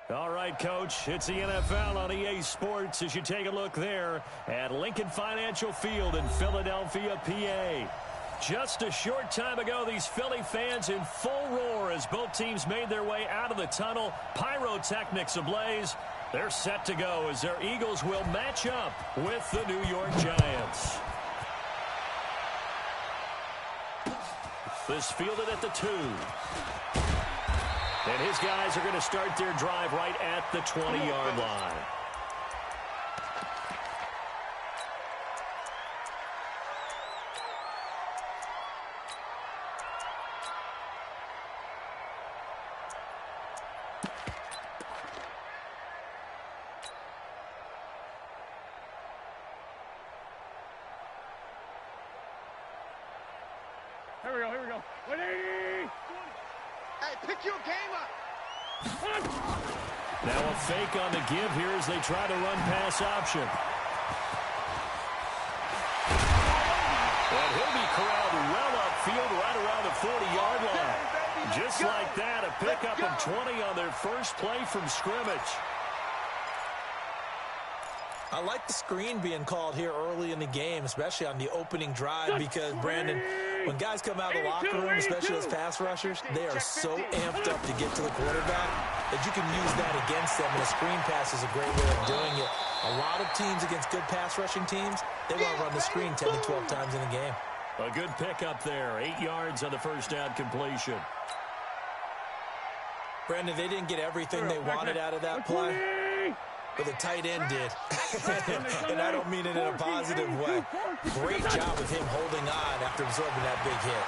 All right, Coach, it's the NFL on EA Sports as you take a look there at Lincoln Financial Field in Philadelphia, PA. Just a short time ago, these Philly fans in full roar as both teams made their way out of the tunnel. Pyrotechnics ablaze. They're set to go as their Eagles will match up with the New York Giants. This fielded at the 2. And his guys are going to start their drive right at the 20-yard line. Here we go. 180! Hey, pick your game up. Now a fake on the give here as they try to run pass option. And he'll be corralled well upfield right around the 40-yard line. Just like that, a pickup of 20 on their first play from scrimmage. I like the screen being called here early in the game, especially on the opening drive, because, Brandon, when guys come out of the locker room, especially as pass rushers, they are so amped up to get to the quarterback that you can use that against them, and a screen pass is a great way of doing it. A lot of teams against good pass rushing teams, they want to run the screen 10 to 12 times in the game. A good pickup there, 8 yards on the first down completion. Brandon, they didn't get everything they wanted out of that play, but the tight end did. And I don't mean it in a positive way. Great job of him holding on after absorbing that big hit.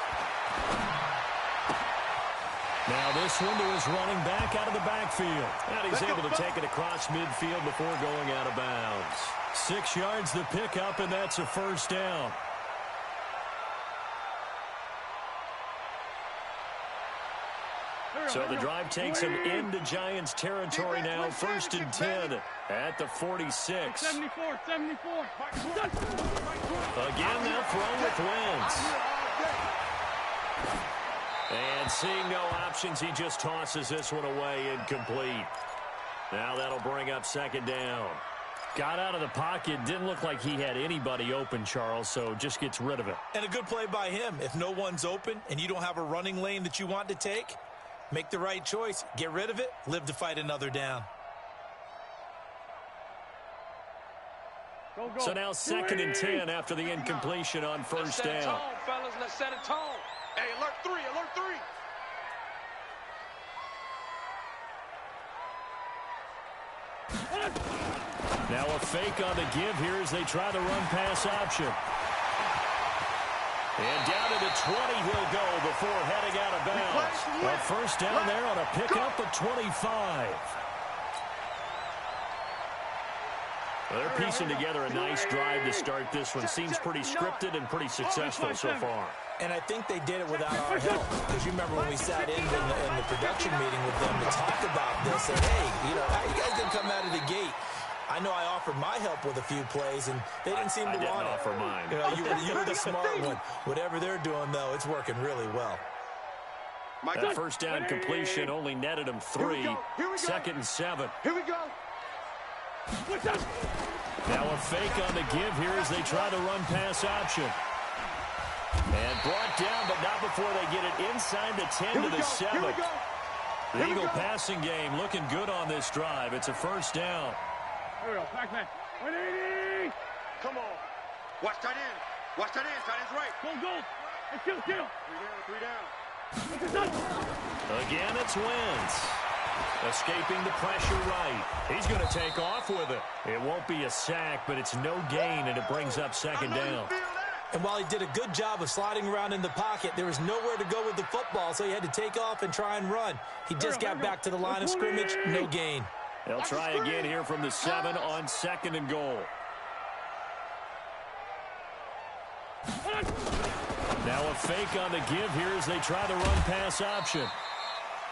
Now this one to his running back out of the backfield. And he's able to take it across midfield before going out of bounds. 6 yards the pickup, and that's a first down. So the drive takes him into Giants territory now. 1st and 10 at the 46. 74. Again, they'll throw with Wentz. And seeing no options, he just tosses this one away, incomplete. Now that'll bring up 2nd down. Got out of the pocket. Didn't look like he had anybody open, Charles, so just gets rid of it. And a good play by him. If no one's open and you don't have a running lane that you want to take, make the right choice. Get rid of it. Live to fight another down. Go. So now 2nd and 10 after the incompletion on 1st down. Let's set a tone, fellas. Let's set a tone. Hey, alert 3. Now a fake on the give here as they try to run pass option. And down to the 20 he'll go before heading out of bounds. A first down there on a pickup of 25. Well, they're piecing together a nice drive to start this one. Seems pretty scripted and pretty successful so far. And I think they did it without our help. Because you remember when we sat in the production meeting with them to talk about this. And, hey, how you guys going to come out of the gate? I know I offered my help with a few plays, and they didn't seem to want it. I didn't offer mine. You were the smart one. Whatever they're doing, though, it's working really well. That first down completion only netted him 3. 2nd and 7. Here we go. Now a fake on the give here as they try to run pass option. And brought down, but not before they get it inside the 10 to the 7. The Eagle passing game looking good on this drive. It's a first down. Here we go. Back man. 180! Come on. Watch tight end. Tight end's right. Go. And kill. 3 down. Again, it's Wentz. Escaping the pressure right. He's going to take off with it. It won't be a sack, but it's no gain, and it brings up 2nd down. And while he did a good job of sliding around in the pocket, there was nowhere to go with the football, so he had to take off and try and run. He just got back to the line of scrimmage, no gain. They'll try again here from the 7 on 2nd and goal. Now a fake on the give here as they try to run pass option.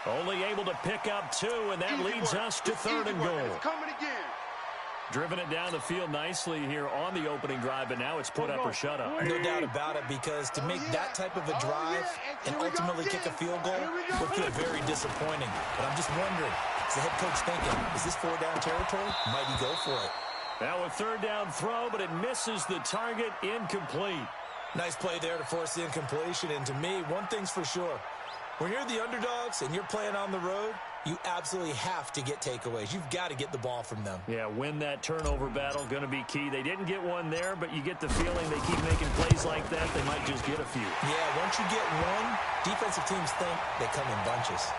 Only able to pick up 2, and that leads us to 3rd and goal. Driven it down the field nicely here on the opening drive, but now it's put up or shut up. No doubt about it, because to make that type of a drive and ultimately kick a field goal would feel very disappointing. But I'm just wondering, Is the head coach thinking, is this 4-down territory? Might he go for it? Now a 3rd down throw, but it misses the target. Incomplete. Nice play there to force the incompletion. And to me, one thing's for sure. When you're the underdogs and you're playing on the road, you absolutely have to get takeaways. You've got to get the ball from them. Yeah, win that turnover battle, going to be key. They didn't get one there, but you get the feeling they keep making plays like that, they might just get a few. Yeah, once you get one, defensive teams think they come in bunches.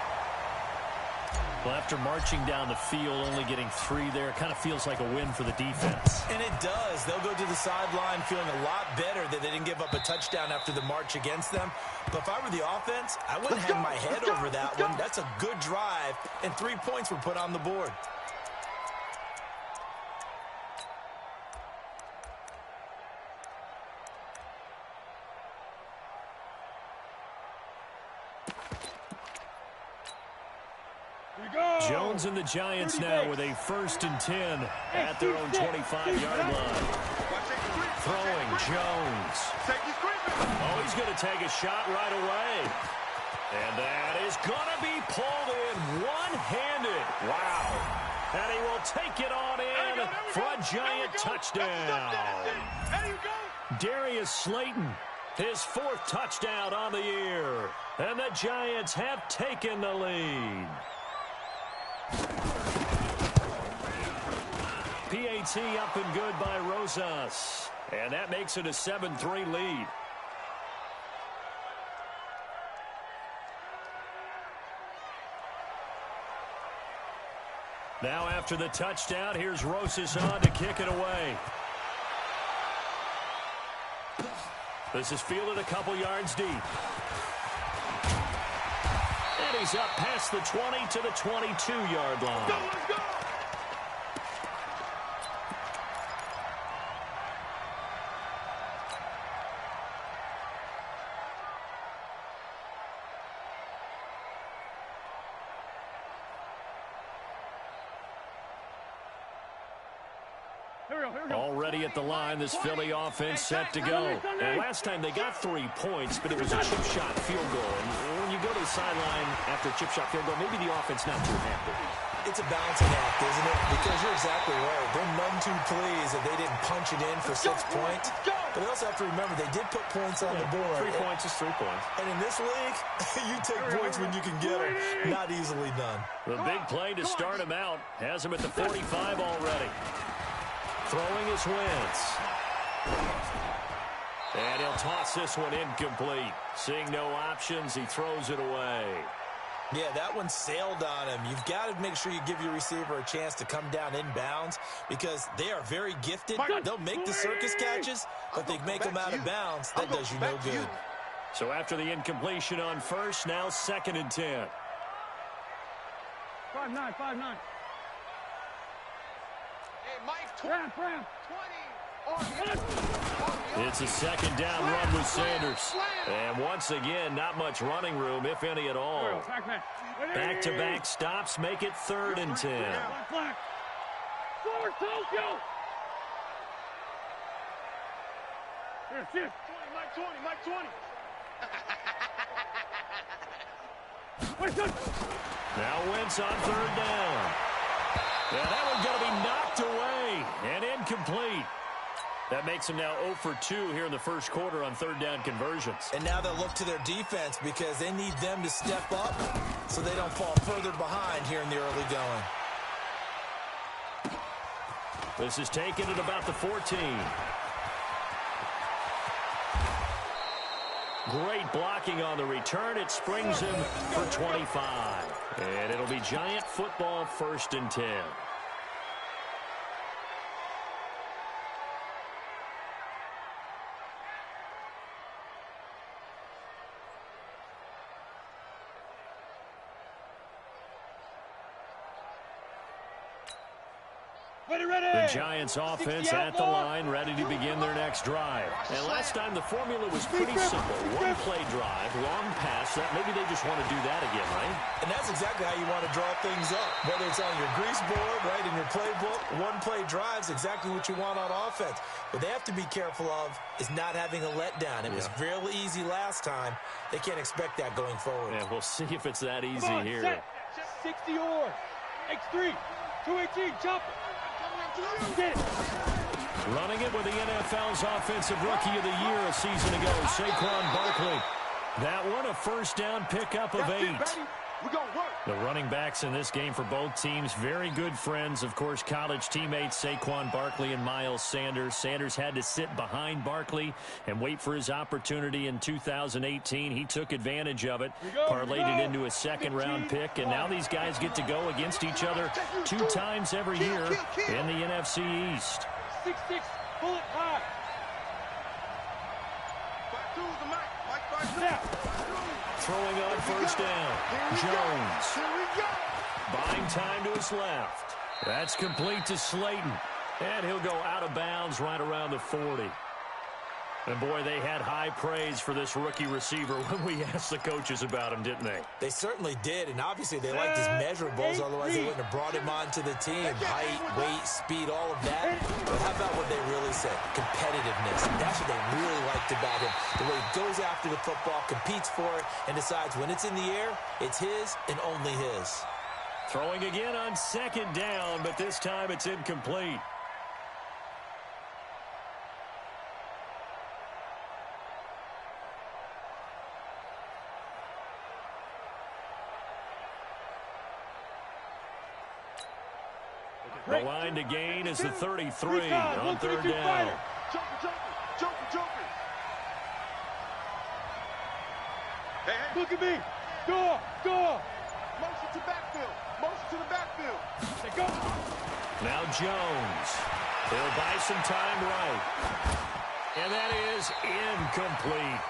Well, after marching down the field, only getting 3 there, kind of feels like a win for the defense. And it does. They'll go to the sideline feeling a lot better that they didn't give up a touchdown after the march against them. But if I were the offense, I wouldn't hang my head over that one. That's a good drive, and 3 points were put on the board. Jones and the Giants now with a 1st and 10 at their own 25-yard line. Throwing Jones. Oh, he's going to take a shot right away. And that is going to be pulled in one-handed. Wow. And he will take it on in for a Giant touchdown. Darius Slayton, his 4th touchdown on the year. And the Giants have taken the lead. PAT up and good by Rosas. And that makes it a 7-3 lead. Now after the touchdown, here's Rosas on to kick it away. This is fielded a couple yards deep. And he's up past the 20 to the 22-yard line. Let's go! Already at the line, this Philly offense set to go. And last time they got 3 points, but it was a chip shot field goal. And when you go to the sideline after a chip shot field goal, maybe the offense not too happy. It's a balancing act, isn't it? Because you're exactly right. They're none too pleased that they didn't punch it in for 6 points. But they also have to remember they did put points on the board. 3 points is 3 points. And in this league, you take points when you can get them. Not easily done. The big play to start him out has him at the 45 already. Throwing his Wentz. And he'll toss this one incomplete. Seeing no options, he throws it away. Yeah, that one sailed on him. You've got to make sure you give your receiver a chance to come down inbounds because they are very gifted. They'll make the circus catches, but they make them out of bounds. That does you no good. So after the incompletion on 1st, now 2nd and 10. 5-9, 5-9. It's a 2nd down run with Sanders. And once again, not much running room, if any at all. Back-to-back stops make it 3rd and 10. Here, Mike 20. Now Wentz on 3rd down. Yeah, that one's going to be knocked away and incomplete. That makes them now 0 for 2 here in the 1st quarter on 3rd down conversions. And now they'll look to their defense because they need them to step up so they don't fall further behind here in the early going. This is taken at about the 14. Great blocking on the return. It springs him for 25. And it'll be Giant football 1st and 10. The Giants offense at the line, ready to begin their next drive. And last time the formula was pretty simple. One play drive, long pass. That maybe they just want to do that again, right? And that's exactly how you want to draw things up. Whether it's on your grease board, right, in your playbook, one play drive is exactly what you want on offense. What they have to be careful of is not having a letdown. It was real easy last time. They can't expect that going forward. Yeah, we'll see if it's that easy here. 60 or. X3, 218, chop it. Get it. Running it with the NFL's Offensive Rookie of the Year a season ago, Saquon Barkley. That one, a first down pickup of 8. We're gonna work. The running backs in this game for both teams, very good friends. Of course, college teammates Saquon Barkley and Miles Sanders. Sanders had to sit behind Barkley and wait for his opportunity in 2018. He took advantage of it, parlayed it into a second-round pick, and now these guys get to go against each other 2 times every year in the NFC East. 6'6", bullet high. 5-2's the Mike. Snap. Throwing on first down. Jones. Buying time to his left. That's complete to Slayton. And he'll go out of bounds right around the 40. And, boy, they had high praise for this rookie receiver when we asked the coaches about him, didn't they? They certainly did, and obviously they liked his measurables, otherwise they wouldn't have brought him onto the team. Height, weight, speed, all of that. But how about what they really said? Competitiveness. That's what they really liked about him. The way he goes after the football, competes for it, and decides when it's in the air, it's his and only his. Throwing again on second down, but this time it's incomplete. The line to gain is the 33 on third down. Jumping. Hey. Look at me. Go. Motion to the backfield. They go. Now Jones. He'll buy some time right. And that is incomplete.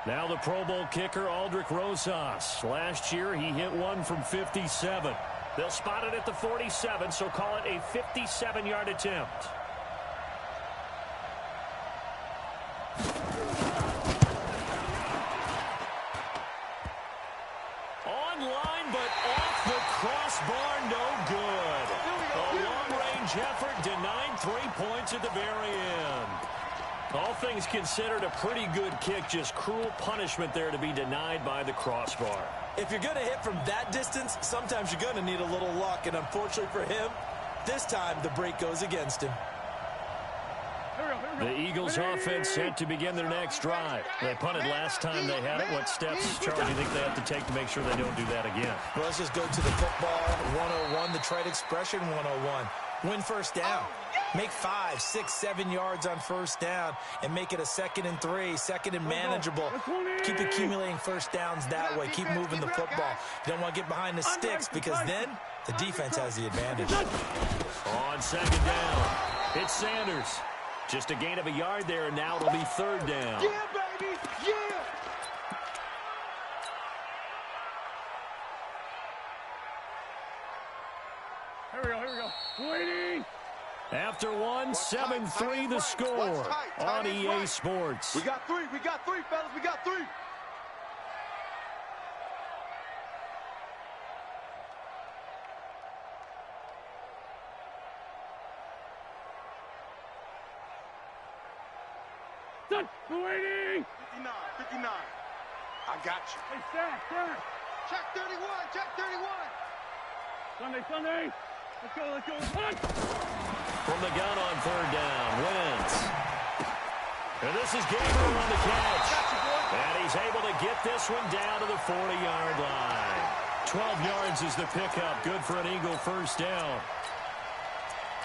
Now the Pro Bowl kicker, Aldrick Rosas. Last year, he hit one from 57. They'll spot it at the 47, so call it a 57-yard attempt. Online, but off the crossbar, no good. A long-range effort denied 3 points at the very end. All things considered, a pretty good kick, just cruel punishment there to be denied by the crossbar. If you're going to hit from that distance, sometimes you're going to need a little luck, and unfortunately for him, this time the break goes against him. The Eagles offense set to begin their next drive. They punted last time they had it. What steps, Charles, do you think they have to take to make sure they don't do that again? Well, let's just go to the football 101, the trade expression 101. Win first down. Make 5, 6, 7 yards on first down and make it a 2nd and 3, 2nd and manageable. Keep accumulating first downs that way. Keep moving the football. You don't want to get behind the sticks because then the defense has the advantage. On second down, it's Sanders. Just a gain of a yard there, and now it'll be third down. Yeah, baby. Yeah. Here we go. Waiting. After one, 7-3 the score on EA Sports. We got 3, fellas. We got 3. Done. Waiting. 59. I got you. Hey, Sack. Check 31. Sunday. Let's go. Punch. From the gun on third down, Wentz. And this is Gabriel on the catch. And he's able to get this one down to the 40-yard line. 12 yards is the pickup. Good for an Eagle first down.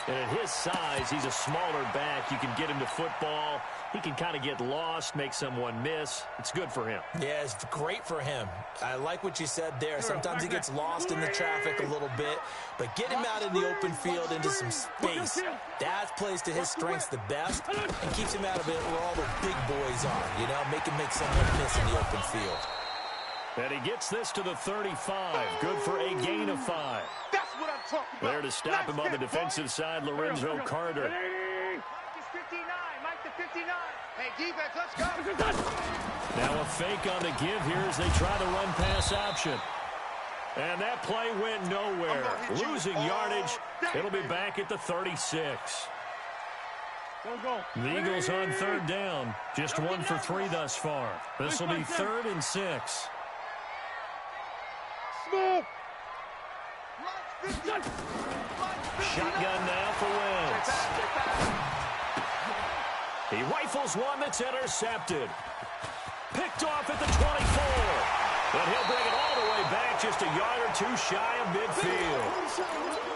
And at his size, he's a smaller back. You can get him to football. He can kind of get lost, make someone miss. It's good for him. Yeah, it's great for him. I like what you said there. Sometimes he gets lost in the traffic a little bit, but get him out in the open field into some space. That plays to his strengths the best and keeps him out of it where all the big boys are, you know, make him make someone miss in the open field. And he gets this to the 35. Good for a gain of 5. That's what I'm talking about. There to stop him on the defensive side, Lorenzo Carter. Mike the 59. Hey, defense, let's go. Now a fake on the give here as they try the run-pass option. And that play went nowhere. Losing yardage. It'll be back at the 36. The Eagles on third down. Just 1 for 3 thus far. This will be 3rd and 6. Shotgun now for Wentz. He rifles one that's intercepted. Picked off at the 24. But he'll bring it all the way back, just a yard or 2 shy of midfield.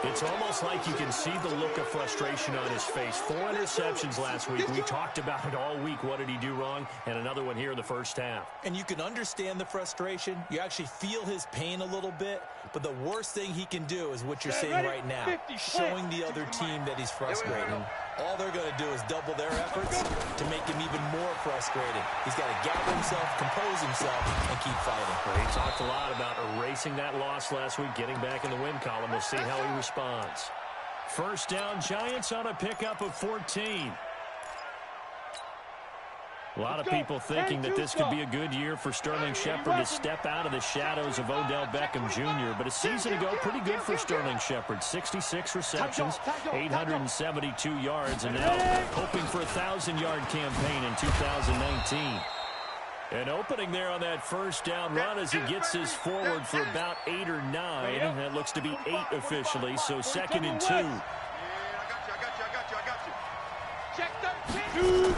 It's almost like you can see the look of frustration on his face. 4 interceptions last week. We talked about it all week. What did he do wrong? And another one here in the first half. And you can understand the frustration. You actually feel his pain a little bit. But the worst thing he can do is what you're seeing right now, showing the other team that he's frustrated. All they're going to do is double their efforts to make him even more frustrated. He's got to gather himself, compose himself, and keep fighting. Well, he talked a lot about erasing that loss last week, getting back in the win column. We'll see how he responds. First down, Giants on a pickup of 14. A lot of people thinking that this could be a good year for Sterling Shepard to step out of the shadows of Odell Beckham Jr. But a season ago, pretty good for Sterling Shepard. 66 receptions, 872 yards, and now hoping for a 1,000-yard campaign in 2019. An opening there on that first down run as he gets this forward for about 8 or 9. That looks to be 8 officially, so 2nd and 2. I got you. Check 13.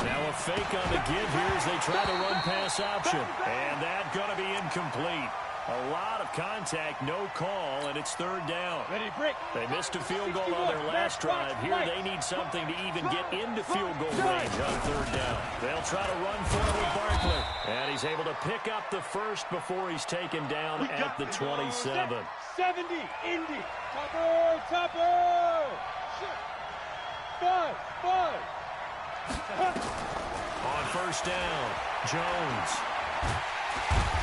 Now a fake on the give here as they try the run-pass option. And that's going to be incomplete. A lot of contact, no call, and it's 3rd down. They missed a field goal on their last drive. Here they need something to even get into field goal range on 3rd down. They'll try to run forward Barkley. And he's able to pick up the first before he's taken down at the 27. 70, Indy. Topper. 5. On first down, Jones.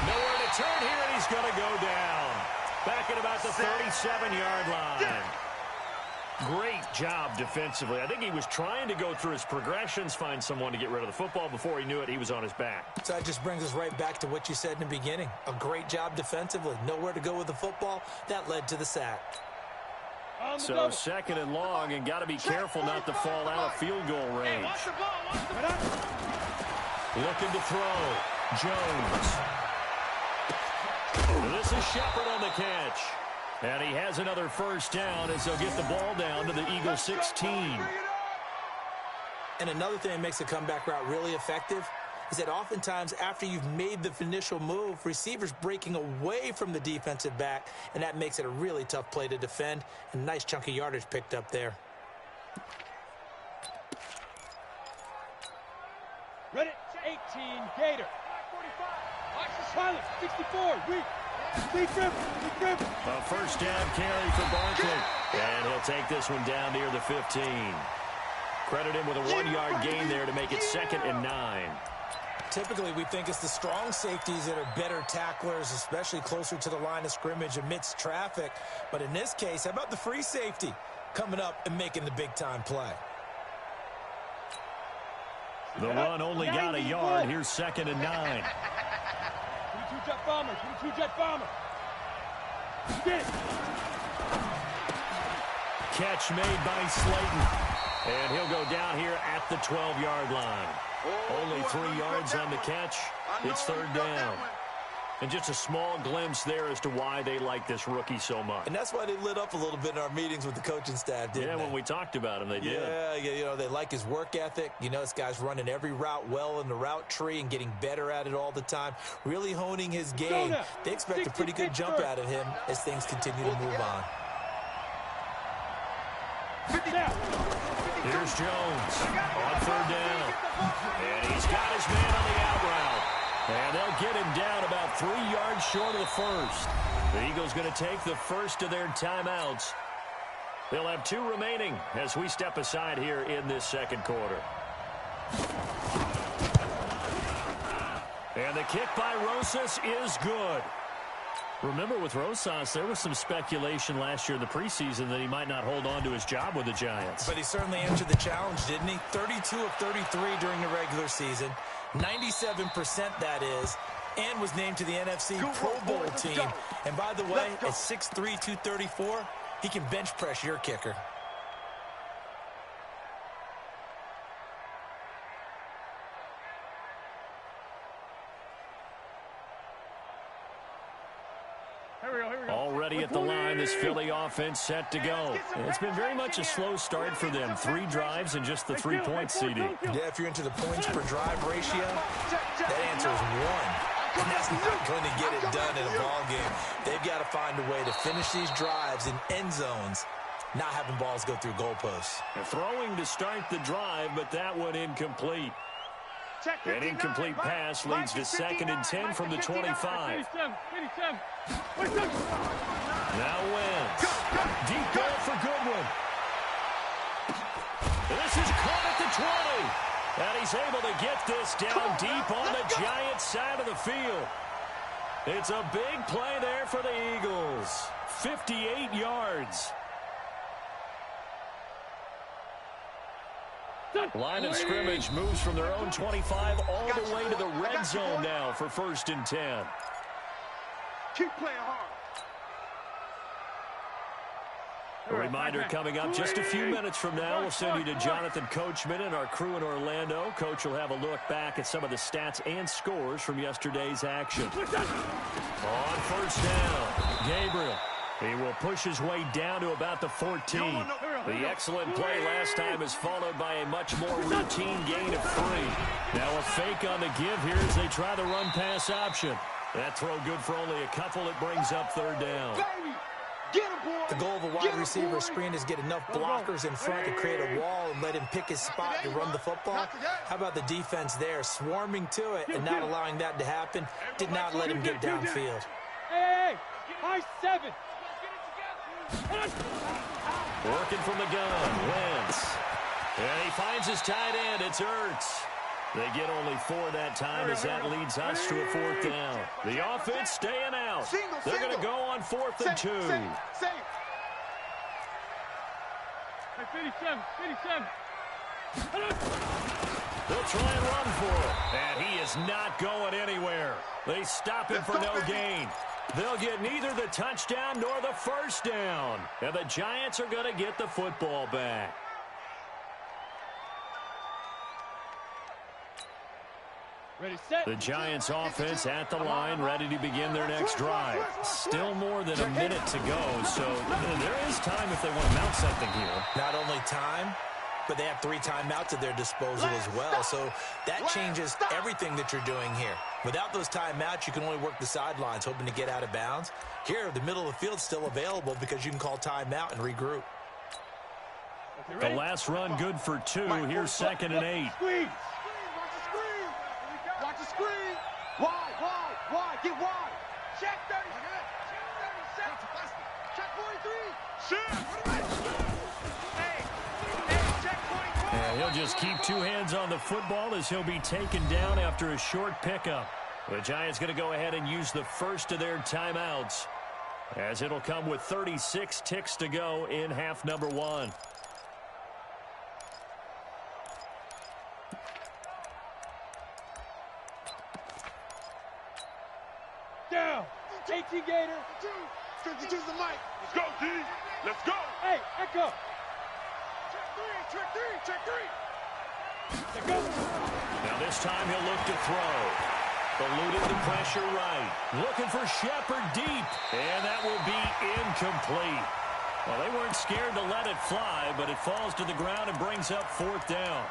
Nowhere to turn here, and he's going to go down. Back at about the 37-yard line. Great job defensively. I think he was trying to go through his progressions, find someone to get rid of the football. Before he knew it, he was on his back. So that just brings us right back to what you said in the beginning. A great job defensively. Nowhere to go with the football. That led to the sack. So 2nd and long, and got to be careful not to fall out of field goal range. Looking to throw. Jones. This is Shepard on the catch. And he has another first down as they'll get the ball down to the Eagles 16. And another thing that makes a comeback route really effective is that oftentimes after you've made the initial move, receivers breaking away from the defensive back, and that makes it a really tough play to defend. And a nice chunk of yardage picked up there. Ready, 18, Gator. 45. 64, weak. A first down carry for Barkley. And he'll take this one down near the 15. Credit him with a 1-yard gain there to make it 2nd and 9. Typically, we think it's the strong safeties that are better tacklers, especially closer to the line of scrimmage amidst traffic. But in this case, how about the free safety coming up and making the big-time play? The run only got a yard. Here's 2nd and 9. 22 jet bomber. Catch made by Slayton. And he'll go down here at the 12-yard line. Only 3 yards on the catch. It's 3rd down. And just a small glimpse there as to why they like this rookie so much. And that's why they lit up a little bit in our meetings with the coaching staff, didn't they? Yeah, when we talked about him, they did. Yeah, you know, they like his work ethic. You know, this guy's running every route well in the route tree and getting better at it all the time, really honing his game. They expect a pretty good jump out of him as things continue to move on. Here's Jones on 3rd down. And he's got his man on the out route. And they'll get him down about 3 yards short of the first. The Eagles going to take the first of their timeouts. They'll have 2 remaining as we step aside here in this 2nd quarter. And the kick by Rosas is good. Remember, with Rosas, there was some speculation last year in the preseason that he might not hold on to his job with the Giants. But he certainly answered the challenge, didn't he? 32 of 33 during the regular season. 97% that is. And was named to the NFC Pro Bowl team. And by the way, at 6'3", 234, he can bench press your kicker. Already at the line, this Philly offense set to go. It's been very much a slow start for them. 3 drives and just the 3 points, CD. Yeah, if you're into the points per drive ratio, that answer is 1. And that's not going to get it done in a ball game. They've got to find a way to finish these drives in end zones, not having balls go through goalposts. Throwing to start the drive, but that one incomplete. An incomplete pass leads to 2nd and 10 from the 25. Now Wentz. Deep goal for Goodwin. This is caught at the 20. And he's able to get this down deep on the Giants side of the field. It's a big play there for the Eagles. 58 yards. Line of scrimmage moves from their own 25 all the way to the red zone now for 1st and 10. Keep playing hard. A reminder coming up just a few minutes from now. We'll send you to Jonathan Coachman and our crew in Orlando. Coach will have a look back at some of the stats and scores from yesterday's action. On 1st down, Gabriel. He will push his way down to about the 14. The excellent play last time is followed by a much more routine gain of 3. Now a fake on the give here as they try the run-pass option. That throw good for only a couple. It brings up 3rd down. The goal of a wide receiver screen is get enough blockers in front to create a wall and let him pick his spot to run the football. How about the defense there, swarming to it and not allowing that to happen? Did not let him get downfield. Hey, high 7. Working from the gun, Wentz. And he finds his tight end. It's Ertz. They get only 4 that time as that leads us to a 4th down. The offense staying out. They're going to go on 4th and 2. Hey, 57. They'll try and run for it. And he is not going anywhere. They stop him for no gain. They'll get neither the touchdown nor the 1st down. And the Giants are going to get the football back. Ready, set. The Giants offense at the line, ready to begin their next drive. Still more than a minute to go, so there is time if they want to mount something here. Not only time, but they have 3 timeouts at their disposal as well, so that changes everything that you're doing here. Without those timeouts, you can only work the sidelines, hoping to get out of bounds. Here, the middle of the field's still available because you can call timeout and regroup. The last run good for 2. Here's 2nd and 8. Squeeze. Watch the screen. Wide. Get wide. Check 30. Check 43. Check 44. And he'll just keep 2 hands on the football as he'll be taken down after a short pickup. The Giants going to go ahead and use the first of their timeouts, as it'll come with 36 ticks to go in half number 1. Down. 18 Gator. 52's the mic. Let's go, D. Let's go. Hey, Echo. Check 3. Let go. Now this time he'll look to throw. Eluding the pressure right. Looking for Shepard deep. And that will be incomplete. Well, they weren't scared to let it fly, but it falls to the ground and brings up 4th down.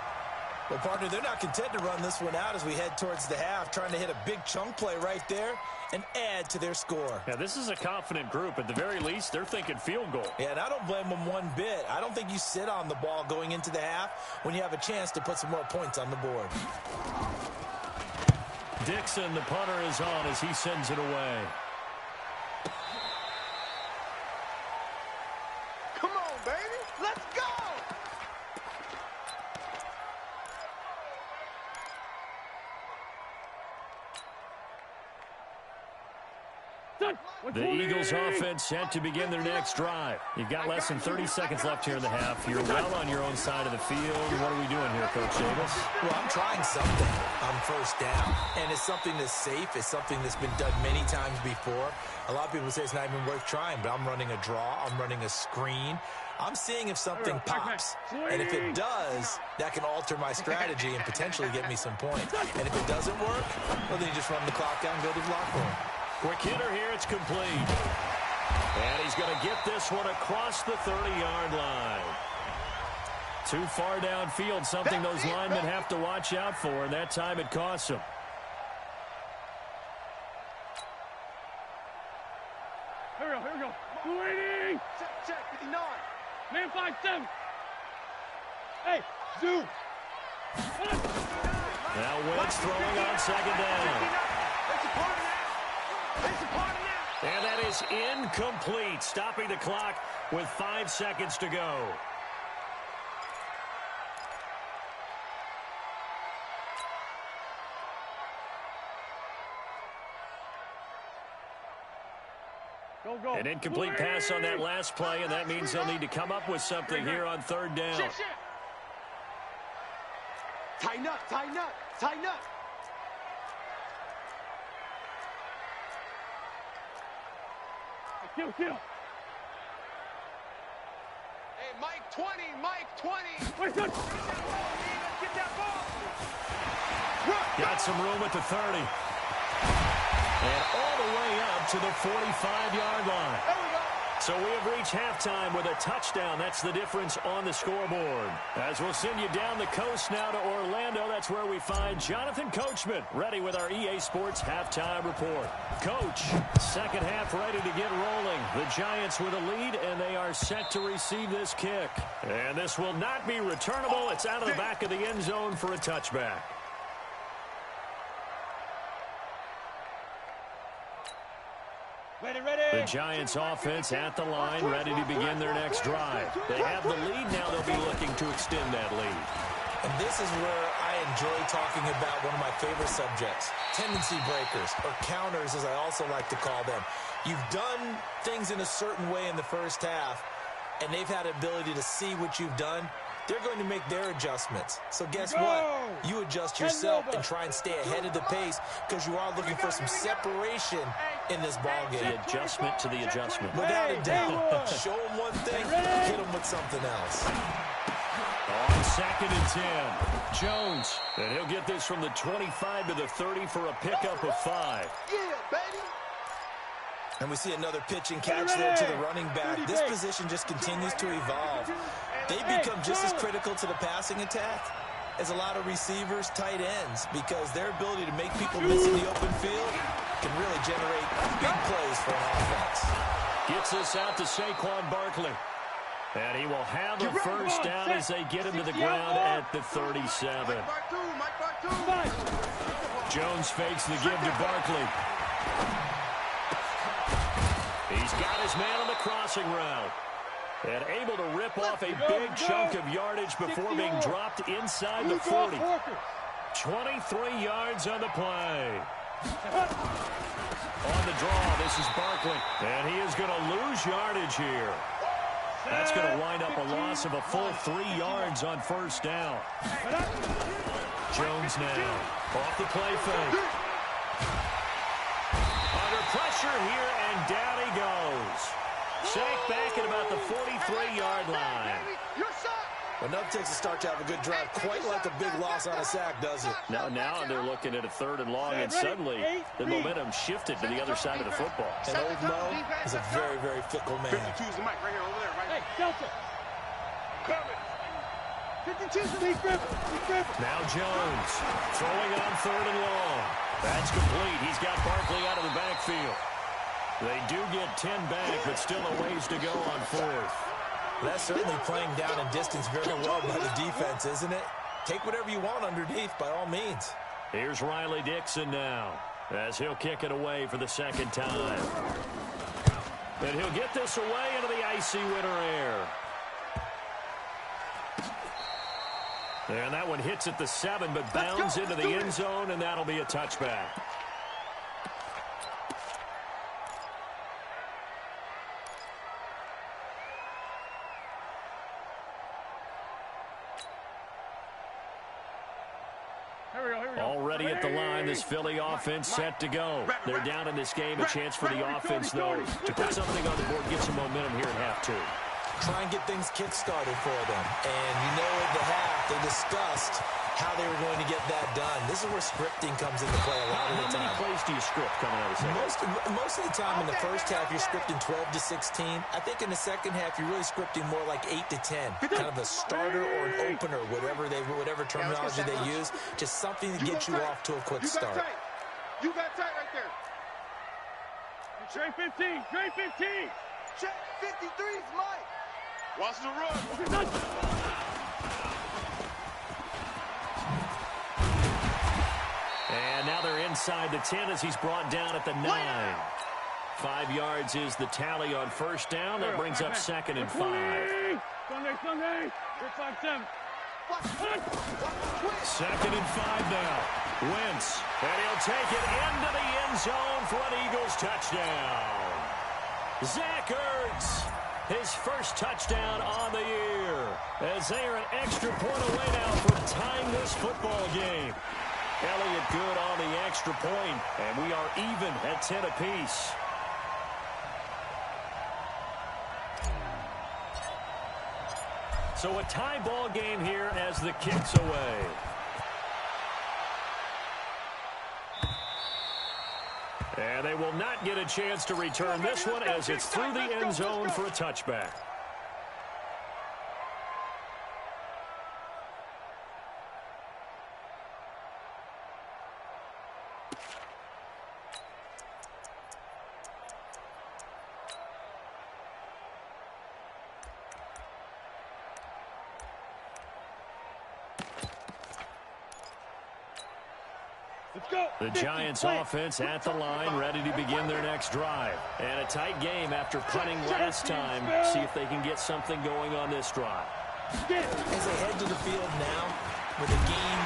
Well, partner, they're not content to run this one out as we head towards the half, trying to hit a big chunk play right there and add to their score. Yeah, this is a confident group. At the very least, they're thinking field goal. Yeah, and I don't blame them one bit. I don't think you sit on the ball going into the half when you have a chance to put some more points on the board. Dixon, the punter, is on as he sends it away. Come on, baby. Let's go. The Eagles offense set to begin their next drive. You've got less than 30 seconds left here in the half. You're well on your own side of the field. What are we doing here, Coach Davis? Well, I'm trying something on 1st down, and it's something that's safe. It's something that's been done many times before. A lot of people say it's not even worth trying, but I'm running a draw. I'm running a screen. I'm seeing if something pops, and if it does, that can alter my strategy and potentially get me some points. And if it doesn't work, well, then you just run the clock down and go to the locker room. Quick hitter here. It's complete. And he's going to get this one across the 30-yard line. Too far downfield, something those linemen have to watch out for, and that time it costs them. Here we go. 280. Check, 59. Man 5-7. Hey, zoom. Now Wentz throwing on second down. And that is incomplete, stopping the clock with 5 seconds to go. Go. An incomplete pass on that last play, and that means they'll need to come up with something here on third down. Tighten up. Kill. Hey, Mike 20. Wait, good. Get that ball. Got some room at the 30. And all the way up to the 45-yard line. So we have reached halftime with a touchdown. That's the difference on the scoreboard. As we'll send you down the coast now to Orlando, that's where we find Jonathan Coachman ready with our EA Sports halftime report. Coach, second half ready to get rolling. The Giants with a lead, and they are set to receive this kick. And this will not be returnable. It's out of the back of the end zone for a touchback. Ready. The Giants offense at the line, ready to begin their next drive. They have the lead now. They'll be looking to extend that lead. And this is where I enjoy talking about one of my favorite subjects, tendency breakers, or counters as I also like to call them. You've done things in a certain way in the first half, and they've had the ability to see what you've done. They're going to make their adjustments. So guess what? You adjust yourself and try and stay ahead of the pace because you are looking for some separation in this ballgame. The adjustment to the adjustment. Without a doubt. Show them one thing, hit them with something else. On second and 10, Jones. And he'll get this from the 25 to the 30 for a pickup of 5. Yeah, baby. And we see another pitch and catch there to the running back. This position just continues to evolve. They become just as critical to the passing attack as a lot of receivers, tight ends, because their ability to make people miss in the open field can really generate big plays for an offense. Gets this out to Saquon Barkley. And he will have a first down as they get him to the ground at the 37. Jones fakes the give to Barkley. He's got his man on the crossing route. And able to rip off a big chunk of yardage before being dropped inside the 40. 23 yards on the play. On the draw, this is Barkley. And he is going to lose yardage here. That's going to wind up a loss of a full 3 yards on first down. Jones now off the play fake. Under pressure here, and down he goes. Sacked back at about the 43-yard line. Enough takes to start to have a good drive. Quite like a big loss on a sack, does it? Now they're looking at a third and long, and suddenly the momentum shifted to the other side of the football. And old Mo is a very, very fickle man. 52's the mic right here, over there, right? Hey, Delta. Coming. 52's the mic. Now Jones throwing on third and long. That's complete. He's got Barkley out of the backfield. They do get 10 back, but still a ways to go on fourth. That's certainly playing down in distance very well by the defense, isn't it? Take whatever you want underneath, by all means. Here's Riley Dixon now, as he'll kick it away for the second time. And he'll get this away into the icy winter air. And that one hits at the 7, but bounds into the end zone, and that'll be a touchback. Already at the line, this Philly offense set to go. They're down in this game. A chance for the offense, though, to put something on the board, get some momentum here at half two. Try and get things kick-started for them. And you know at the half, they discussed how they were going to get that done. This is where scripting comes into play a lot of the time. How many plays do you script coming out of the second? Most of the time in the first half, you're scripting 12 to 16. I think in the second half, you're really scripting more like 8 to 10. Kind of a starter or an opener, whatever terminology they use. Just something to get you off to a quick start. You got tight right there. Straight 15. Straight 15. Check 53's Mike. Watch the run. And now they're inside the 10 as he's brought down at the 9. 5 yards is the tally on first down. That brings up 2nd and 5. Sunday. 5-7. 2nd and 5 now. Wentz, and he'll take it into the end zone for an Eagles touchdown. Zach Ertz, his first touchdown on the year, as they are an extra point away now from tying this football game. Elliott good on the extra point, and we are even at 10 apiece. So a tie ball game here as the kick's away. And they will not get a chance to return this one as it's through the end zone for a touchback. The Giants offense at the line, ready to begin their next drive. And a tight game after punting last time. See if they can get something going on this drive. As they head to the field now, with a game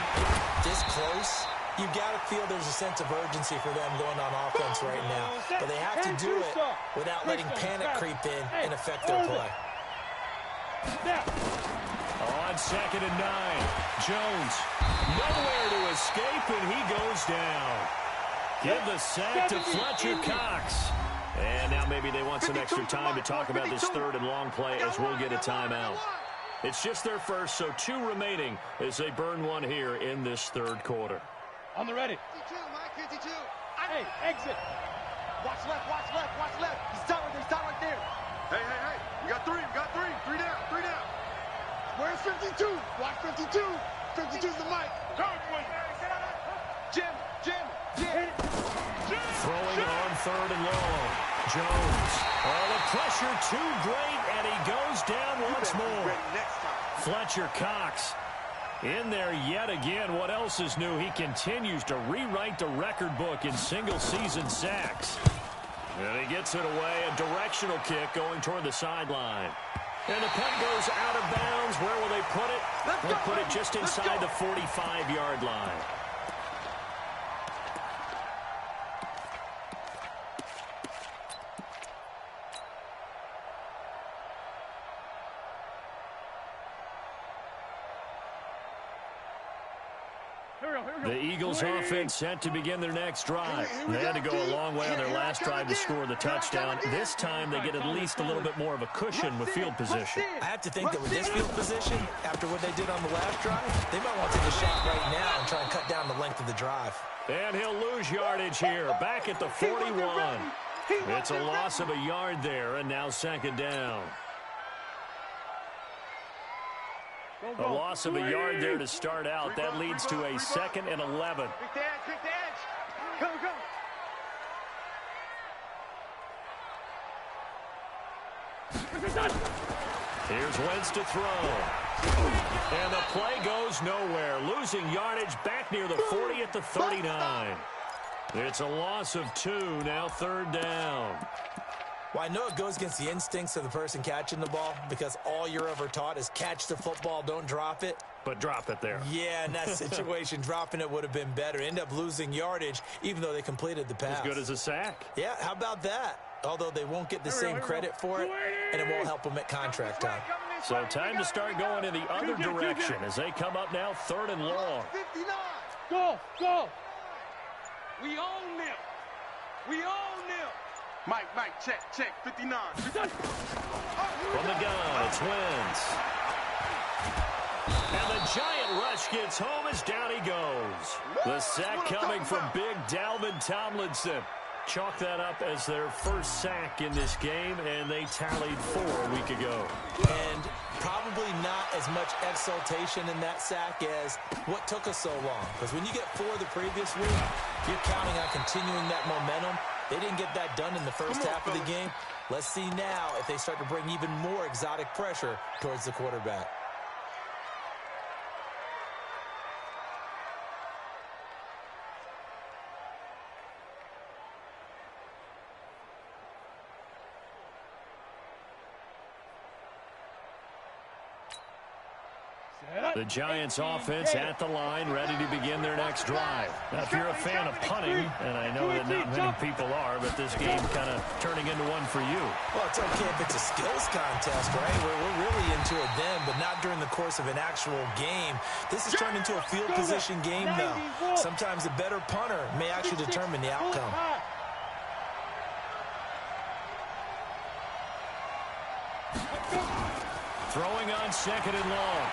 this close, you've got to feel there's a sense of urgency for them going on offense right now. But they have to do it without letting panic creep in and affect their play. On 2nd and 9, Jones nowhere to escape, and he goes down. Give the sack to Fletcher Cox. And now maybe they want some extra time to talk about this 3rd and long play as we'll get a timeout. It's just their first, so 2 remaining as they burn one here in this 3rd quarter. On the ready. 52, Mike, 52. Hey, exit. Watch left, watch left, watch left. He's down right there. Hey. We got 3, we got 3. 3 down, 3 down. Where's 52? Watch 52. 52's the mic. Jim. Throwing on 3rd and long. Jones. Oh, the pressure too great, and he goes down once more. Fletcher Cox in there yet again. What else is new? He continues to rewrite the record book in single-season sacks. And he gets it away. A directional kick going toward the sideline. And the punt goes out of bounds. Where will they put it? They'll put it just inside the 45-yard line. The Eagles offense set to begin their next drive. They had to go a long way on their last drive to score the touchdown. This time they get at least a little bit more of a cushion with field position. I have to think that with this field position, after what they did on the last drive, they might want to take a shot right now and try and cut down the length of the drive. And he'll lose yardage here, back at the 41. It's a loss of a yard there, and now 2nd down. A loss of a yard there to start out. That leads to a 2nd and 11. Pick the edge. Go. Here's Wentz to throw. And the play goes nowhere. Losing yardage back near the 40 at the 39. It's a loss of 2, now 3rd down. Well, I know it goes against the instincts of the person catching the ball because all you're ever taught is catch the football, don't drop it. But drop it there. Yeah, in that situation, dropping it would have been better. End up losing yardage, even though they completed the pass. As good as a sack. Yeah, how about that? Although they won't get the same credit for it, and it won't help them at contract time. So time to start going in the other direction as they come up now 3rd and long. 59. Go. We own them. Mike, check, 59. From the gun, it's Wentz. And the giant rush gets home as down he goes. The sack coming from big Dalvin Tomlinson. Chalk that up as their first sack in this game, and they tallied 4 a week ago. And probably not as much exultation in that sack as what took us so long. Because when you get 4 the previous week, you're counting on continuing that momentum. They didn't get that done in the first half of the game. Let's see now if they start to bring even more exotic pressure towards the quarterback. The Giants offense at the line, ready to begin their next drive. Now, if you're a fan of punting, and I know that not many people are, but this game kind of turning into one for you. Well, it's okay if it's a skills contest, right? We're really into it then, but not during the course of an actual game. This has turned into a field position game, though. Sometimes the better punter may actually determine the outcome. Throwing on 2nd and long.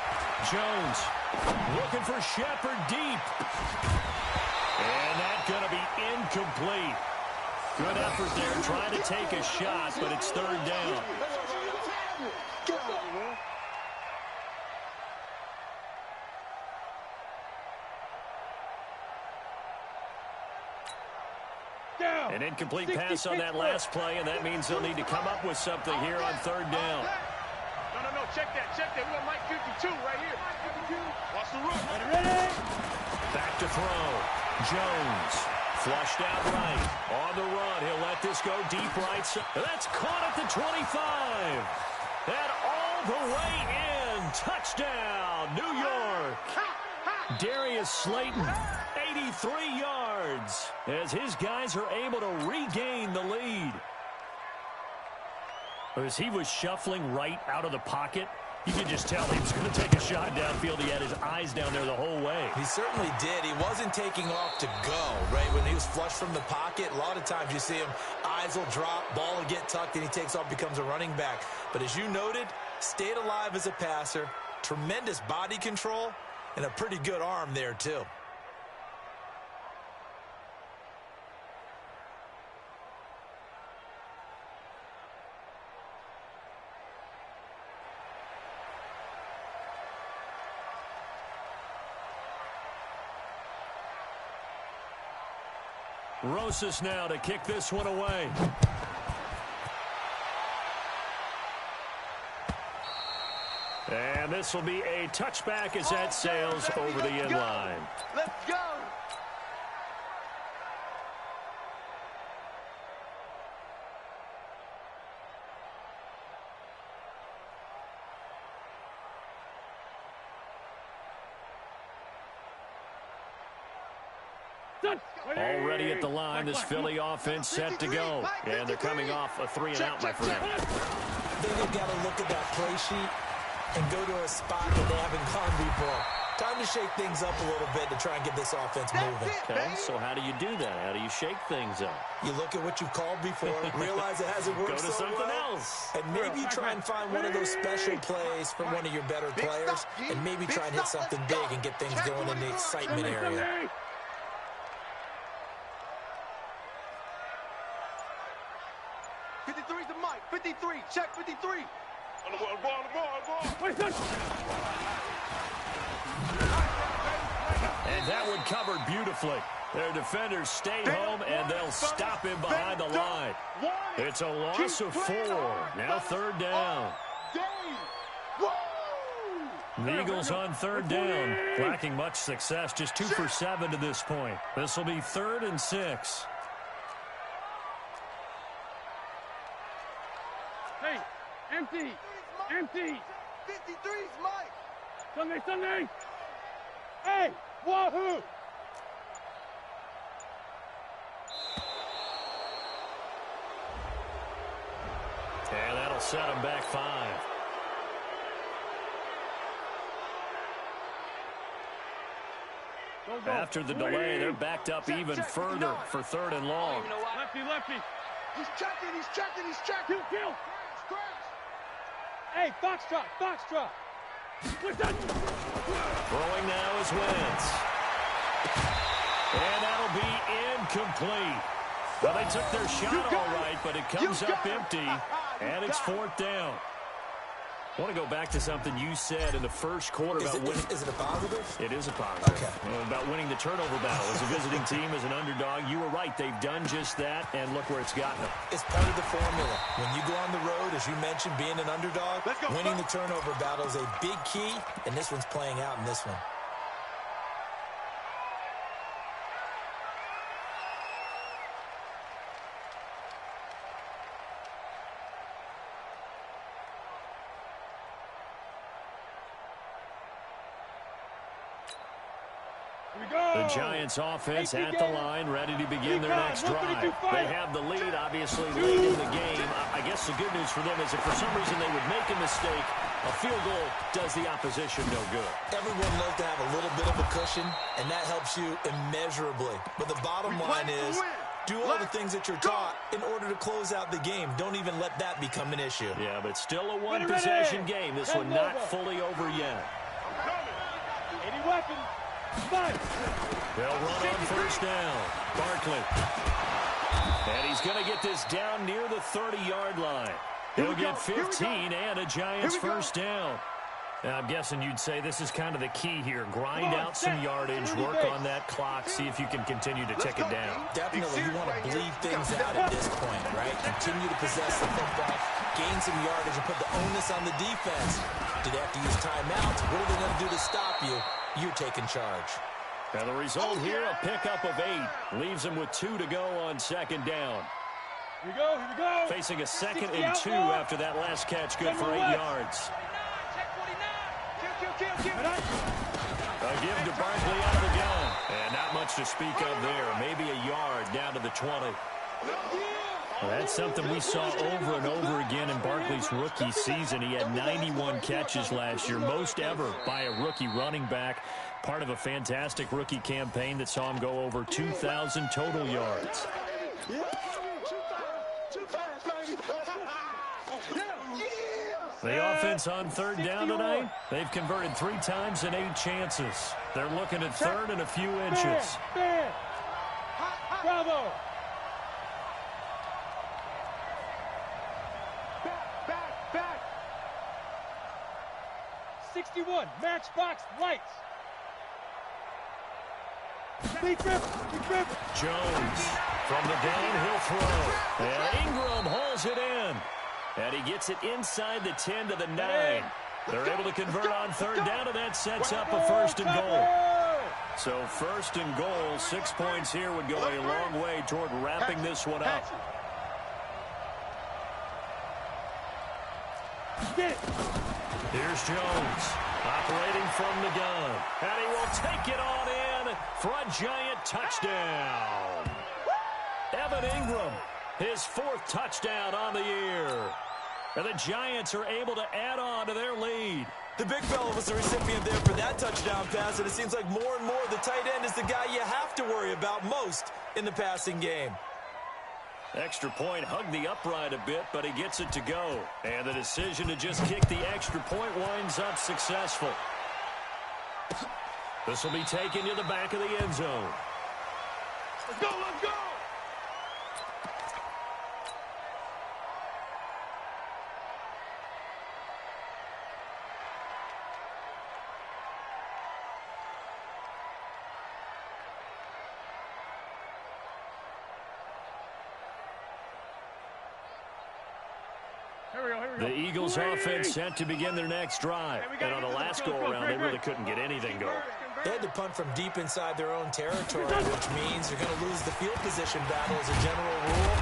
Jones looking for Shepard deep. And that's going to be incomplete. Good effort there, trying to take a shot, but it's 3rd down. An incomplete pass on that last play, and that means they'll need to come up with something here on 3rd down. No, check that. We got Mike 52 right here. Watch the run. Ready? Back to throw. Jones flushed out right. On the run, he'll let this go deep right side. That's caught at the 25. And all the way in. Touchdown, New York. Darius Slayton, 83 yards, as his guys are able to regain the lead. As he was shuffling right out of the pocket, you could just tell he was going to take a shot downfield. He had his eyes down there the whole way. He certainly did. He wasn't taking off to go, right? When he was flushed from the pocket, a lot of times you see him, eyes will drop, ball will get tucked, and he takes off, becomes a running back. But as you noted, stayed alive as a passer, tremendous body control, and a pretty good arm there, too. Rosas now to kick this one away. And this will be a touchback as that sails over the end line. Let's go. Already at the line, this Philly offense set to go. And they're coming off a 3-and-out, my friend. I think they've got to look at that play sheet and go to a spot that they haven't gone before. Time to shake things up a little bit to try and get this offense moving. Okay, so how do you do that? How do you shake things up? You look at what you've called before, realize it hasn't worked Go to so something well, else. and maybe you try and find one of those special plays from one of your better players, and maybe try and hit something big and get things going in the excitement area. The Mike, 53, check 53. On the ball. And that one covered beautifully. Their defenders stay home, and they'll stop him behind the line. It's a loss of 4. Now 3rd down. The Eagles on 3rd down, lacking much success, just 2 for 7 to this point. This will be 3rd and 6. Hey, empty. 53's Mike. Sunday. Hey, wahoo. And that'll set them back 5. After the delay, they're backed up even further for 3rd and long. Lefty. He's checking. Kill. Hey, Foxtrot. Throwing now is Wentz. And that'll be incomplete. Well, they took their shot all right, but it comes up empty, and it's 4th down. I want to go back to something you said in the first quarter about winning. Is it a positive? It is a positive. Okay. About winning the turnover battle. As a visiting team, as an underdog, you were right. They've done just that, and look where it's gotten them. It's part of the formula. When you go on the road, as you mentioned, being an underdog, winning the turnover battle is a big key, and this one's playing out in this one. The Giants offense at the line, ready to begin their next drive. They have the lead, obviously, late in the game. I guess the good news for them is if for some reason they would make a mistake, a field goal does the opposition no good. Everyone loves to have a little bit of a cushion, and that helps you immeasurably. But the bottom line is, do all the things that you're taught in order to close out the game. Don't even let that become an issue. Yeah, but still a one-possession game. This one not fully over yet. 80 weapons. They'll run on 1st down. Barkley. And he's going to get this down near the 30-yard line. He'll get 15 and a Giants 1st down. Now, I'm guessing you'd say this is kind of the key here. Grind out some yardage, work on that clock, see if you can continue to tick it down. Definitely, you want to bleed things out at this point, right? Continue to possess the football, gain some yardage, and put the onus on the defense. Do they have to use timeouts? What are they going to do to stop you? You're taking charge. And the result here, a pickup of 8. Leaves them with 2 to go on 2nd down. Here we go. Facing a 2nd and 2 after that last catch, good for 8 yards. A give to Barkley out of the gun. And not much to speak of there. Maybe a yard down to the 20. Well, that's something we saw over and over again in Barkley's rookie season. He had 91 catches last year, most ever by a rookie running back. Part of a fantastic rookie campaign that saw him go over 2,000 total yards. The offense on 3rd down tonight, they've converted 3 times in 8 chances. They're looking at 3rd and a few inches. Bravo. Back. 61, matchbox lights. Big trip. Jones from the downhill throw. And Ingram hauls it in. And he gets it inside the 10 to the 9. They're able to convert on 3rd down, and that sets up a 1st and goal. So 1st and goal, 6 points here would go a long way toward wrapping this one up. Here's Jones operating from the gun. And he will take it on in for a Giant touchdown. Evan Ingram, his 4th touchdown on the year. And the Giants are able to add on to their lead. The big fella was the recipient there for that touchdown pass, and it seems like more and more the tight end is the guy you have to worry about most in the passing game. Extra point hugged the upright a bit, but he gets it to go. And the decision to just kick the extra point winds up successful. This will be taken to the back of the end zone. Let's go! The Eagles offense set to begin their next drive. And on the last go-around, they really couldn't get anything going. They had to punt from deep inside their own territory, which means they're going to lose the field position battle as a general rule.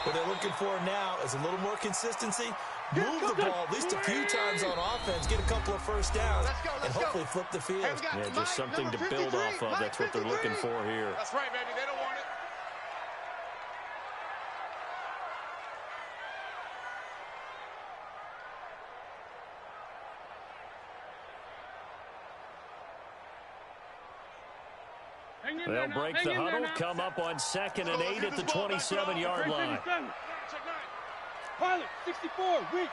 What they're looking for now is a little more consistency, move the ball at least a few times on offense, get a couple of 1st downs, and hopefully flip the field. Yeah, just something to build off of. That's what they're looking for here. That's right, baby. They don't want it. They'll break the huddle, come up on 2nd and 8 at the 27-yard line. Pilot, 64, weak.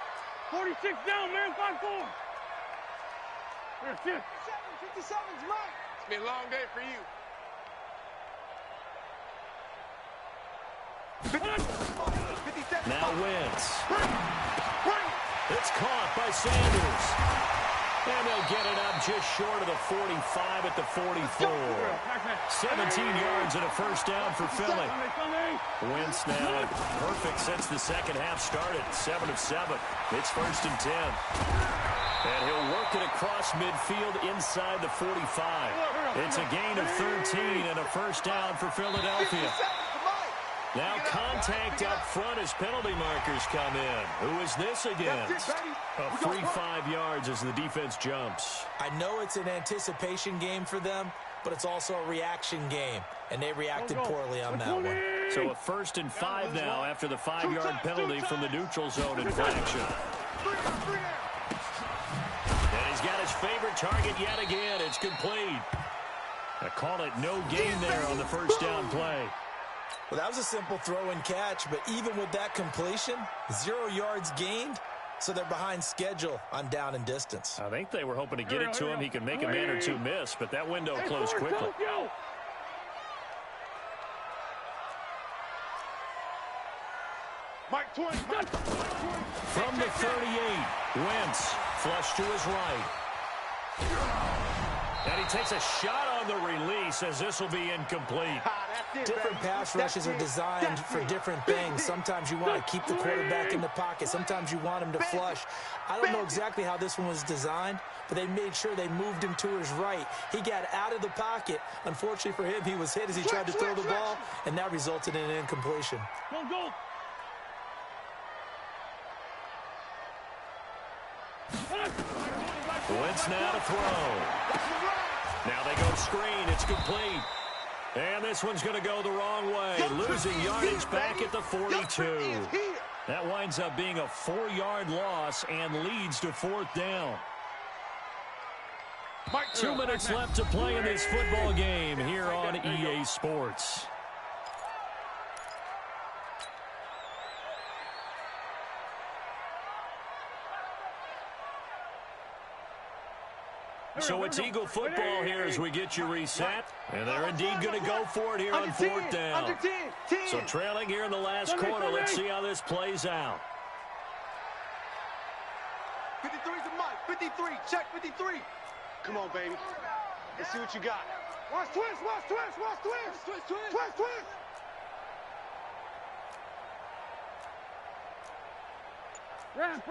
46 down, man, 5-4. 57's mine. It's been a long day for you. Now Wentz. It's caught by Sanders. And they'll get it up just short of the 45 at the 44. 17 yards and a first down for Philly. Wentz now perfect since the second half started. 7 of 7. It's 1st and 10. And he'll work it across midfield inside the 45. It's a gain of 13 and a first down for Philadelphia. Now contact up front as penalty markers come in. Who is this against? A free 5 yards as the defense jumps. I know it's an anticipation game for them, but it's also a reaction game, and they reacted poorly on that one. So a 1st and 5 now after the 5-yard penalty from the neutral zone infraction. And he's got his favorite target yet again. It's complete. I call it no gain there on the first down play. Well, that was a simple throw and catch, but even with that completion, 0 yards gained, so they're behind schedule on down and distance. I think they were hoping to get it to him. He could make a man or two miss, but that window closed quickly. From the 38, Wentz flush to his right. And he takes a shot on the release as this will be incomplete. Different pass rushes are designed for different things. Sometimes you want to keep the quarterback in the pocket. Sometimes you want him to flush. I don't know exactly how this one was designed, but they made sure they moved him to his right. He got out of the pocket. Unfortunately for him, he was hit as he tried to throw the ball, and that resulted in an incompletion. Go. Wentz now to throw. Now they go screen. It's complete. And this one's going to go the wrong way. Losing yardage back at the 42. That winds up being a 4-yard loss and leads to 4th down. 2 minutes left to play in this football game here on EA Sports. So it's Eagle football here as we get you reset. And they're indeed going to go for it here on 4th down. So trailing here in the last quarter. Let's see how this plays out. 53's a Mike. 53. Check 53. Come on, baby. Let's see what you got. Watch twist. Ram.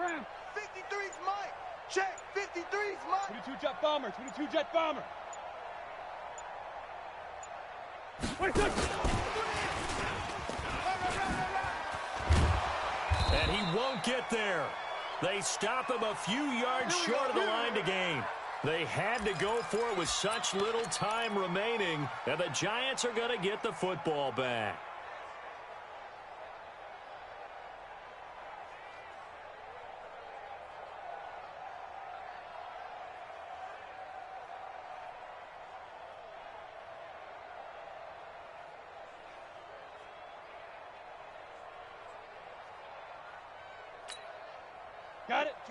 53's Mike. Check 53's Mike. 22 jet bomber. And he won't get there. They stop him a few yards short of the line to gain. They had to go for it with such little time remaining, and the Giants are going to get the football back.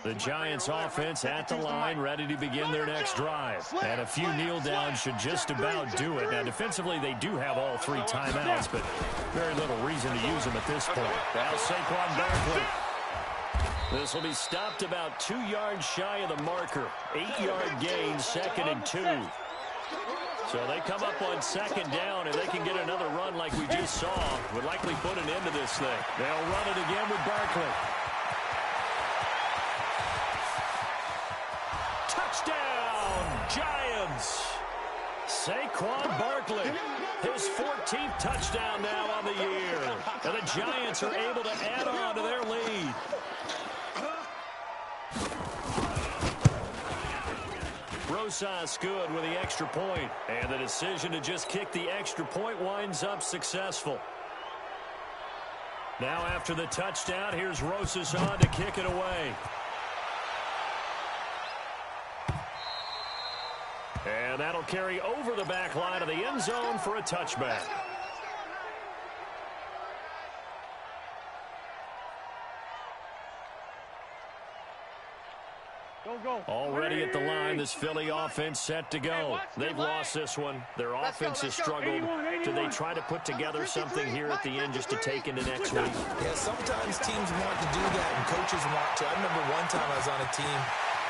The Giants offense at the line, ready to begin their next drive. And a few kneel downs should just about do it. Now, defensively, they do have all 3 timeouts, but very little reason to use them at this point. Now, Saquon Barkley. This will be stopped about 2 yards shy of the marker. 8-yard gain, 2nd and 2. So they come up on 2nd down, and they can get another run like we just saw. Would likely put an end to this thing. They'll run it again with Barkley. Touchdown, Giants! Saquon Barkley, his 14th touchdown now on the year. And the Giants are able to add on to their lead. Rosas good with the extra point. And the decision to just kick the extra point winds up successful. Now after the touchdown, here's Rosas on to kick it away. And that'll carry over the back line of the end zone for a touchback. Already at the line, this Philly offense set to go. They've lost this one. Their offense has struggled. Do they try to put together something here at the end just to take into next week? Yeah, sometimes teams want to do that and coaches want to. I remember one time I was on a team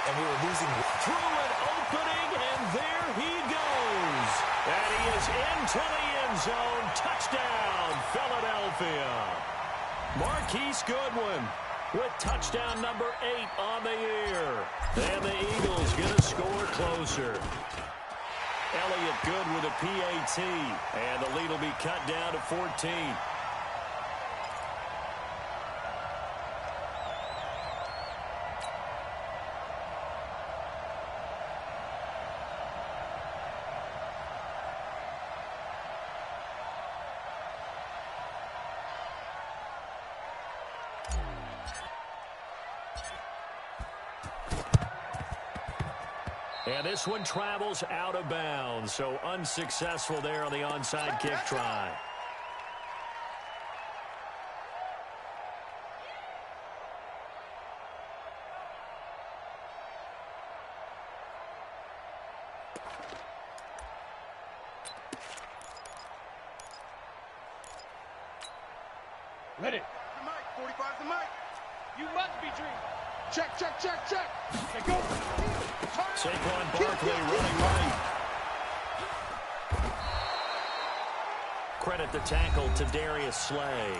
and we were losing. Through an opening, and there he goes. And he is into the end zone. Touchdown, Philadelphia. Marquise Goodwin with touchdown number 8 on the year. And the Eagles going to score closer. Elliott good with a PAT. And the lead will be cut down to 14. And this one travels out of bounds, so unsuccessful there on the onside kick try. Ready. The mic, 45's the mic. You must be dreaming. Check, check, check, check. Okay, go. Saquon Barkley running right. Credit the tackle to Darius Slay.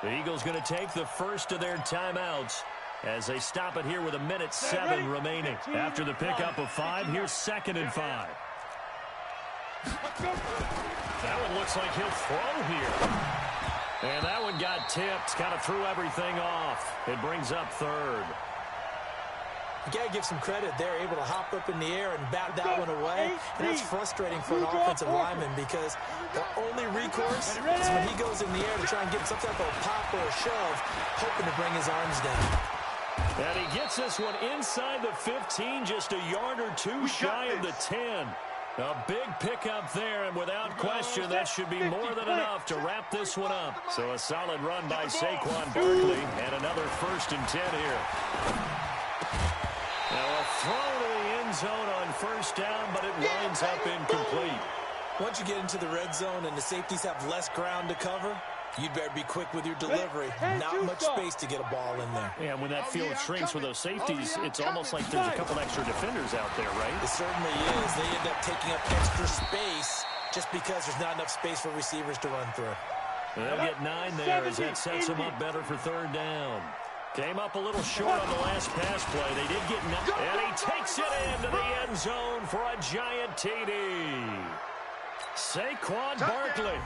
The Eagles going to take the first of their timeouts as they stop it here with 1:07 remaining. After the pickup of 5, here's 2nd and 5. That one looks like he'll throw here. And that one got tipped, kind of threw everything off. It brings up 3rd. You got to give some credit. They're able to hop up in the air and bat that one away. And that's frustrating for an offensive lineman because the only recourse is when he goes in the air to try and get some type of a pop or a shove, hoping to bring his arms down. And he gets this one inside the 15, just a yard or two shy of the 10. A big pickup there, and without question, that should be more than enough to wrap this one up. So a solid run by Saquon Barkley, and another 1st and 10 here. Now a throw to the end zone on 1st down, but it winds up incomplete. Once you get into the red zone and the safeties have less ground to cover, you'd better be quick with your delivery. Not much space to get a ball in there. Yeah, when that field shrinks with those safeties, it's almost like there's a couple extra defenders out there, right? It certainly is. They end up taking up extra space just because there's not enough space for receivers to run through. They'll get 9 there as that sets them up better for 3rd down. Came up a little short on the last pass play. They did get 9. And he takes it into the end zone for a giant TD. Saquon Barkley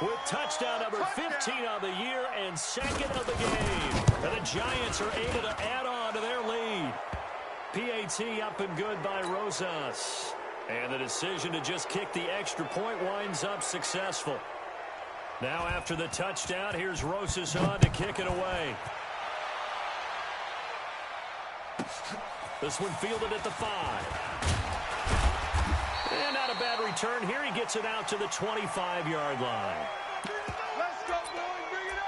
with touchdown number 15 on the year and 2nd of the game. And the Giants are able to add on to their lead. PAT up and good by Rosas. And the decision to just kick the extra point winds up successful. Now after the touchdown, here's Rosas on to kick it away. This one fielded at the 5. And not a bad return here. He gets it out to the 25-yard line. Let's go, boys. Bring it up.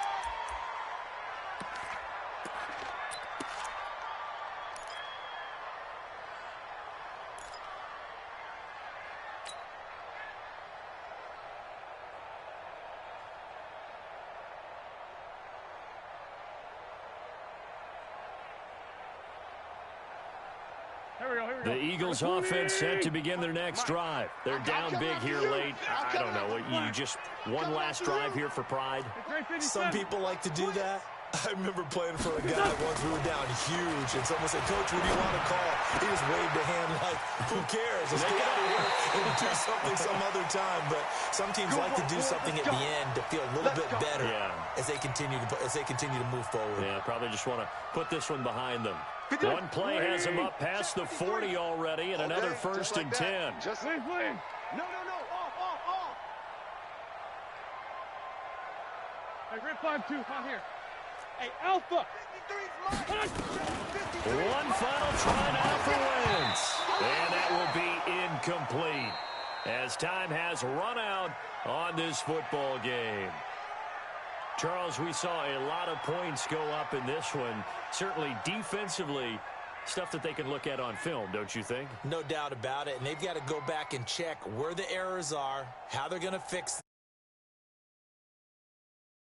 The Eagles offense set to begin their next drive. They're down big here late. I don't know. You just one last drive here for pride. Some people like to do that. I remember playing for a guy once. We were down huge, and someone said, "Coach, what do you want to call?" He just waved a hand like, "Who cares? Let's get out of here and do something some other time." But some teams like to do something at the end to feel a little bit better as they continue to move forward. Yeah, probably just want to put this one behind them. One play has them up past the 40 already, and another 1st and 10. Just play. No. Off. Hey, Red 5-2, out here. Hey, Alpha. One final try now for Wentz. And that will be incomplete as time has run out on this football game. Charles, we saw a lot of points go up in this one. Certainly defensively, stuff that they can look at on film, don't you think? No doubt about it, and they've got to go back and check where the errors are, how they're going to fix